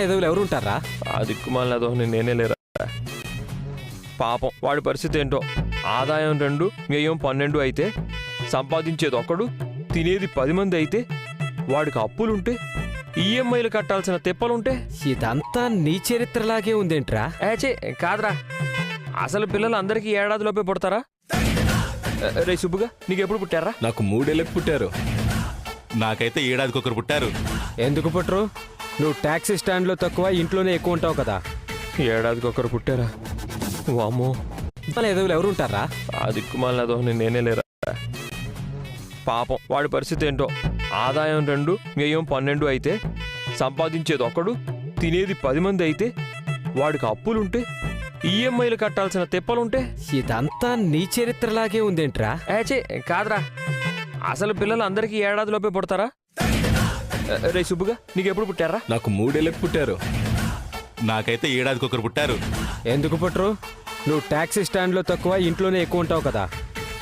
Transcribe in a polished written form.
ఎదవులు ఎవరు ఉంటారా? ఆ దిక్కుమాలదో నేనే లేరా. పాపం వాడి పరిస్థితి ఏంటో. ఆదాయం 2, వ్యయం 12 అయితే సంపాదించేది ఒకడు, తినేది 10 మంది అయితే వాడికి అప్పులుంటే ఈఎంఐలు కట్టాల్సిన తిప్పలుంటే. ఇదంతా నీ చరిత్రలాగే ఉందేంట్రా? ఏచే కాదురా, అసలు పిల్లలు అందరికీ ఏడాదిలోపే పుడతారా? రే సుబ్బుగా, నీకెప్పుడు పుట్టారా? నాకు 3 ఏళ్ళకి పుట్టారు. నాకైతే ఏడాదికి ఒకరు పుట్టారు. ఎందుకు పుట్టరు? నువ్వు ట్యాక్సీ స్టాండ్లో తక్కువ, ఇంట్లోనే ఎక్కువ ఉంటావు కదా. ఏడాదికి ఒకరు పుట్టారా? వామ్మో, ఎదవులు ఎవరు ఉంటారా? ఆ దిక్కుమాలదో నేనే లేరా. పాపం వాడి పరిస్థితి ఏంటో. ఆదాయం 2, వ్యయం 12 అయితే సంపాదించేది ఒకడు, తినేది 10 మంది అయితే వాడికి అప్పులుంటే ఈఎంఐలు కట్టాల్సిన తిప్పలుంటే. ఇదంతా నీ చరిత్రలాగే ఉందేంట్రా? ఏచే కాదురా, అసలు పిల్లలు అందరికీ ఏడాదిలోపే పుడతారా? రే సుబ్బుగా, నీకెప్పుడు పుట్టారా? నాకు 3 ఏళ్ళకి పుట్టారు. నాకైతే ఏడాదికి ఒకరు పుట్టారు. ఎందుకు పుట్టరు? నువ్వు ట్యాక్సీ స్టాండ్లో తక్కువ, ఇంట్లోనే ఎక్కువ ఉంటావు కదా.